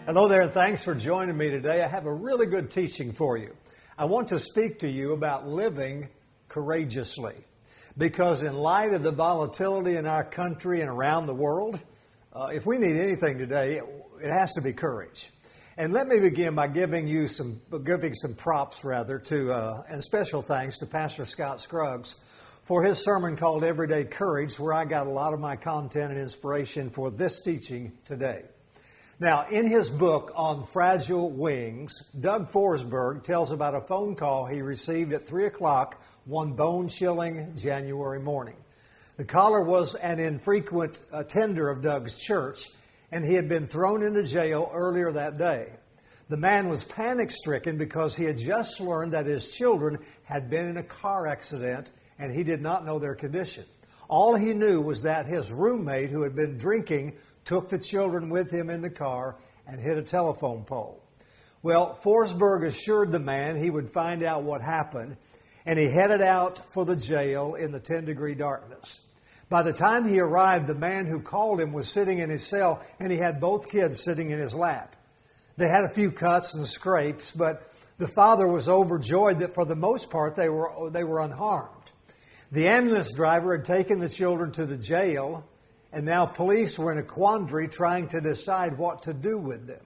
Hello there, and thanks for joining me today. I have a really good teaching for you. I want to speak to you about living courageously, because in light of the volatility in our country and around the world, if we need anything today, it has to be courage. And let me begin by giving some props and special thanks to Pastor Scott Scruggs for his sermon called Everyday Courage, where I got a lot of my content and inspiration for this teaching today. Now, in his book on fragile wings, Doug Forsberg tells about a phone call he received at 3 o'clock one bone-chilling January morning. The caller was an infrequent attender of Doug's church, and he had been thrown into jail earlier that day. The man was panic-stricken because he had just learned that his children had been in a car accident, and he did not know their condition. All he knew was that his roommate, who had been drinking, took the children with him in the car and hit a telephone pole. Well, Forsberg assured the man he would find out what happened, and he headed out for the jail in the 10-degree darkness. By the time he arrived, the man who called him was sitting in his cell, and he had both kids sitting in his lap. They had a few cuts and scrapes, but the father was overjoyed that for the most part they were unharmed. The ambulance driver had taken the children to the jail, and now police were in a quandary trying to decide what to do with them.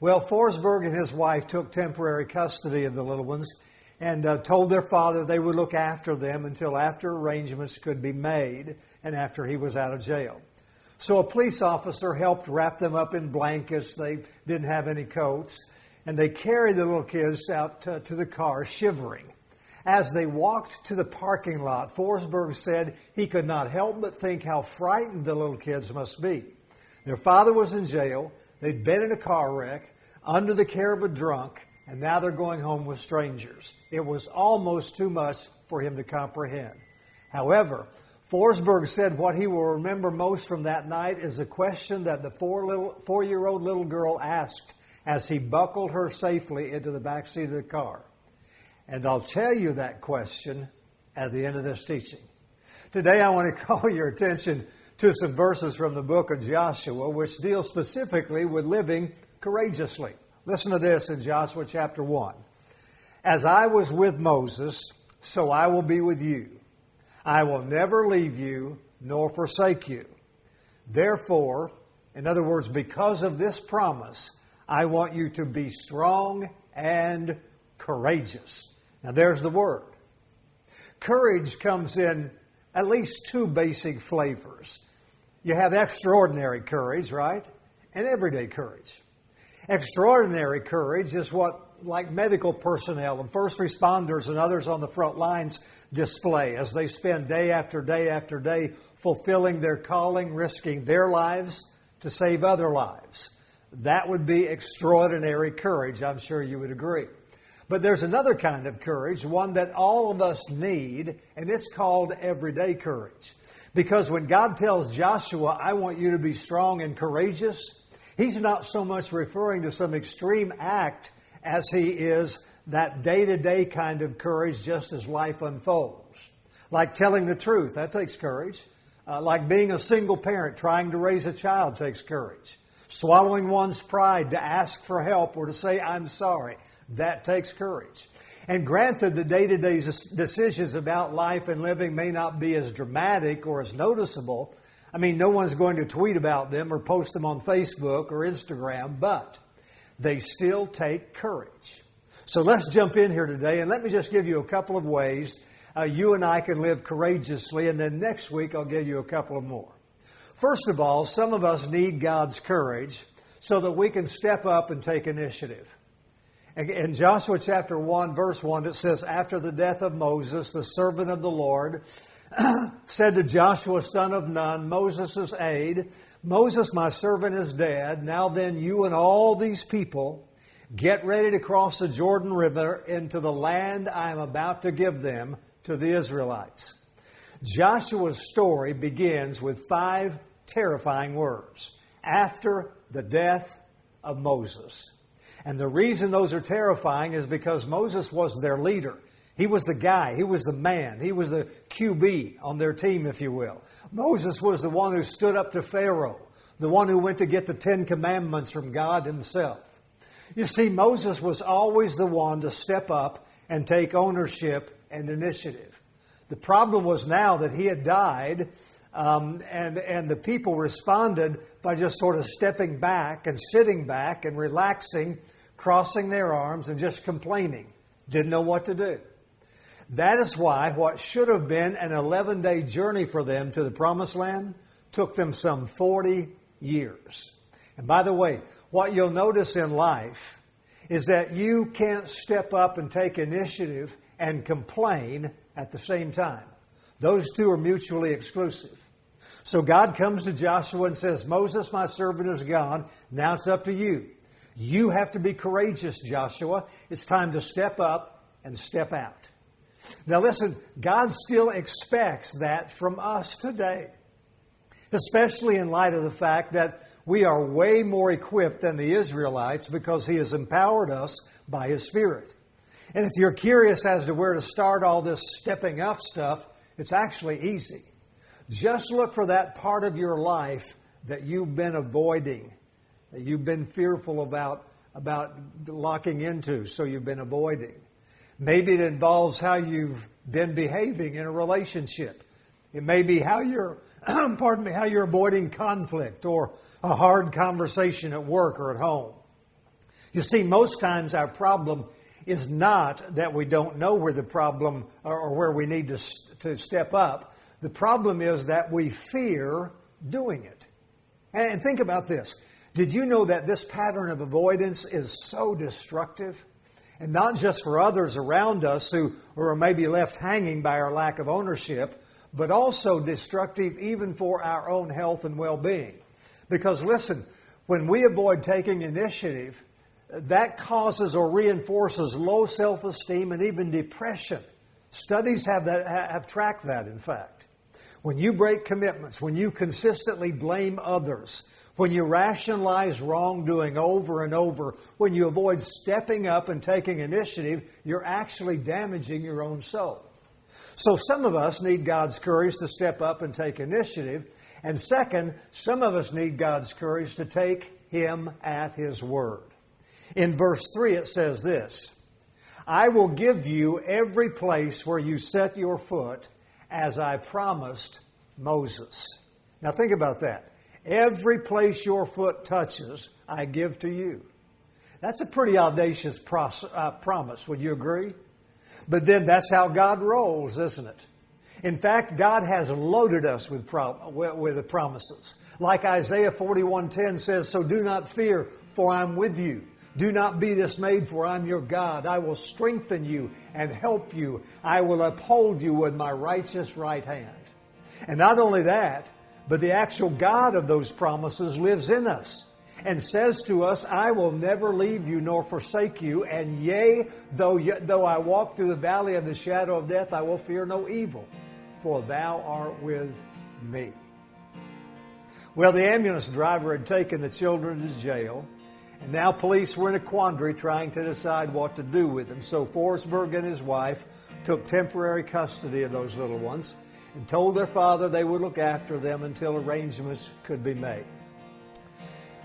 Well, Forsberg and his wife took temporary custody of the little ones and told their father they would look after them until after arrangements could be made and after he was out of jail. So a police officer helped wrap them up in blankets. They didn't have any coats, and they carried the little kids out to the car shivering. As they walked to the parking lot, Forsberg said he could not help but think how frightened the little kids must be. Their father was in jail, they'd been in a car wreck, under the care of a drunk, and now they're going home with strangers. It was almost too much for him to comprehend. However, Forsberg said what he will remember most from that night is a question that the four-year-old little girl asked as he buckled her safely into the backseat of the car. And I'll tell you that question at the end of this teaching. Today I want to call your attention to some verses from the book of Joshua, which deal specifically with living courageously. Listen to this in Joshua chapter 1. As I was with Moses, so I will be with you. I will never leave you nor forsake you. Therefore, in other words, because of this promise, I want you to be strong and courageous. Now there's the word. Courage comes in at least two basic flavors. You have extraordinary courage, right? And everyday courage. Extraordinary courage is what, like medical personnel and first responders and others on the front lines display as they spend day after day after day fulfilling their calling, risking their lives to save other lives. That would be extraordinary courage, I'm sure you would agree. But there's another kind of courage, one that all of us need, and it's called everyday courage. Because when God tells Joshua, I want you to be strong and courageous, He's not so much referring to some extreme act as He is that day-to-day kind of courage just as life unfolds. Like telling the truth, that takes courage. Like being a single parent trying to raise a child takes courage. Swallowing one's pride to ask for help or to say, I'm sorry. That takes courage. And granted, the day-to-day decisions about life and living may not be as dramatic or as noticeable. I mean, no one's going to tweet about them or post them on Facebook or Instagram, but they still take courage. So let's jump in here today, and let me just give you a couple of ways you and I can live courageously, and then next week I'll give you a couple of more. First of all, some of us need God's courage so that we can step up and take initiative. In Joshua chapter 1, verse 1, it says, after the death of Moses, the servant of the Lord, said to Joshua, son of Nun, Moses' aide, Moses, my servant, is dead. Now then, you and all these people get ready to cross the Jordan River into the land I am about to give them to the Israelites. Joshua's story begins with 5 terrifying words. After the death of Moses. And the reason those are terrifying is because Moses was their leader. He was the guy. He was the man. He was the QB on their team, if you will. Moses was the one who stood up to Pharaoh, the one who went to get the 10 Commandments from God himself. You see, Moses was always the one to step up and take ownership and initiative. The problem was now that he had died, and the people responded by just sort of stepping back and sitting back and relaxing, crossing their arms and just complaining. Didn't know what to do. That is why what should have been an 11-day journey for them to the Promised Land took them some 40 years. And by the way, what you'll notice in life is that you can't step up and take initiative and complain at the same time. Those two are mutually exclusive. So God comes to Joshua and says, Moses, my servant, is gone. Now it's up to you. You have to be courageous, Joshua. It's time to step up and step out. Now listen, God still expects that from us today, especially in light of the fact that we are way more equipped than the Israelites because He has empowered us by His Spirit. And if you're curious as to where to start all this stepping up stuff, it's actually easy. Just look for that part of your life that you've been avoiding, that you've been fearful about locking into, so you've been avoiding. Maybe it involves how you've been behaving in a relationship. It may be how you're how you're avoiding conflict or a hard conversation at work or at home. You see, most times our problem is not that we don't know where the problem or where we need to step up. The problem is that we fear doing it. And think about this. Did you know that this pattern of avoidance is so destructive? And not just for others around us who are maybe left hanging by our lack of ownership, but also destructive even for our own health and well-being. Because listen, when we avoid taking initiative, that causes or reinforces low self-esteem and even depression. Studies have tracked that, in fact. When you break commitments, when you consistently blame others, when you rationalize wrongdoing over and over, when you avoid stepping up and taking initiative, you're actually damaging your own soul. So some of us need God's courage to step up and take initiative. And second, some of us need God's courage to take Him at His word. In verse 3 it says this, I will give you every place where you set your foot as I promised Moses. Now think about that. Every place your foot touches, I give to you. That's a pretty audacious promise, would you agree? But then that's how God rolls, isn't it? In fact, God has loaded us with the promises. Like Isaiah 41:10 says, so do not fear, for I'm with you. Do not be dismayed, for I'm your God. I will strengthen you and help you. I will uphold you with my righteous right hand. And not only that, but the actual God of those promises lives in us and says to us, I will never leave you nor forsake you. And yea, though I walk through the valley of the shadow of death, I will fear no evil, for thou art with me. Well, the ambulance driver had taken the children to jail, and now police were in a quandary trying to decide what to do with them. So Forsberg and his wife took temporary custody of those little ones and told their father they would look after them until arrangements could be made.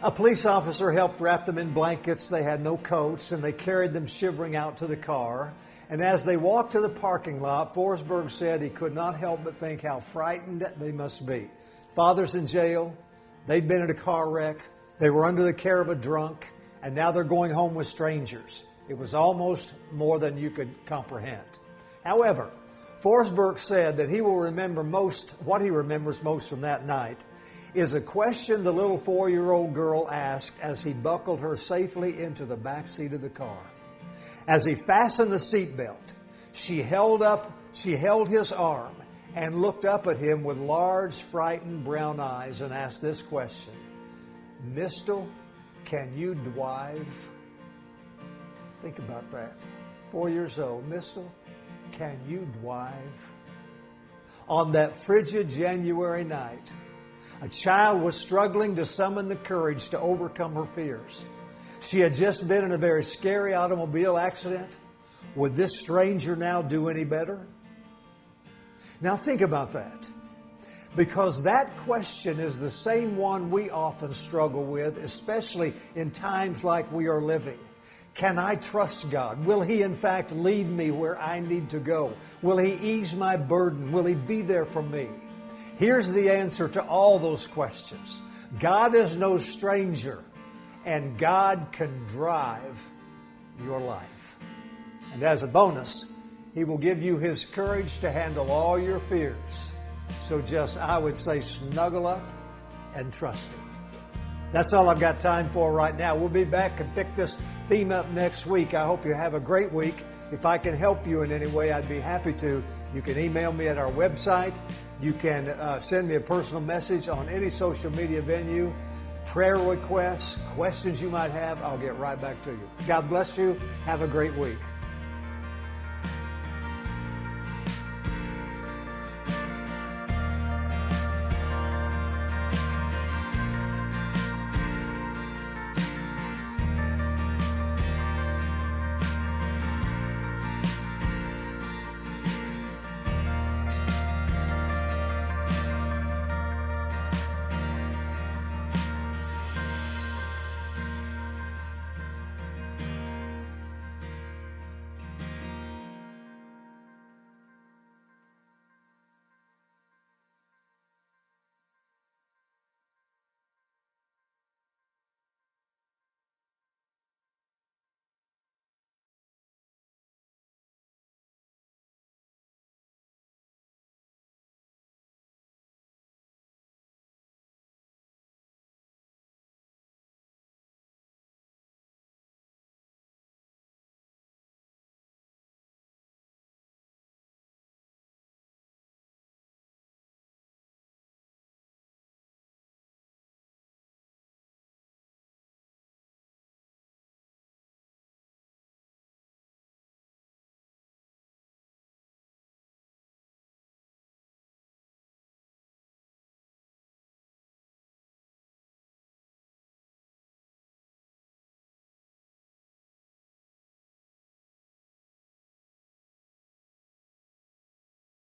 A police officer helped wrap them in blankets. They had no coats, and they carried them shivering out to the car. And as they walked to the parking lot, Forsberg said he could not help but think how frightened they must be. Father's in jail. They'd been in a car wreck. They were under the care of a drunk, and now they're going home with strangers. It was almost more than you could comprehend. However, Forsberg said that what he remembers most from that night is a question the little 4-year-old girl asked as he buckled her safely into the back seat of the car. As he fastened the seatbelt, she held his arm and looked up at him with large, frightened brown eyes and asked this question, Mister, can you drive? Think about that. 4 years old. Mister, can you drive? On that frigid January night, a child was struggling to summon the courage to overcome her fears. She had just been in a very scary automobile accident. Would this stranger now do any better? Now think about that. Because that question is the same one we often struggle with, especially in times like we are living. Can I trust God? Will He in fact lead me where I need to go? Will He ease my burden? Will He be there for me? Here's the answer to all those questions. God is no stranger, and God can drive your life. And as a bonus, He will give you His courage to handle all your fears. So just, I would say, snuggle up and trust Him. That's all I've got time for right now. We'll be back and pick this theme up next week. I hope you have a great week. If I can help you in any way, I'd be happy to. You can email me at our website. You can send me a personal message on any social media venue. Prayer requests, questions you might have, I'll get right back to you. God bless you. Have a great week.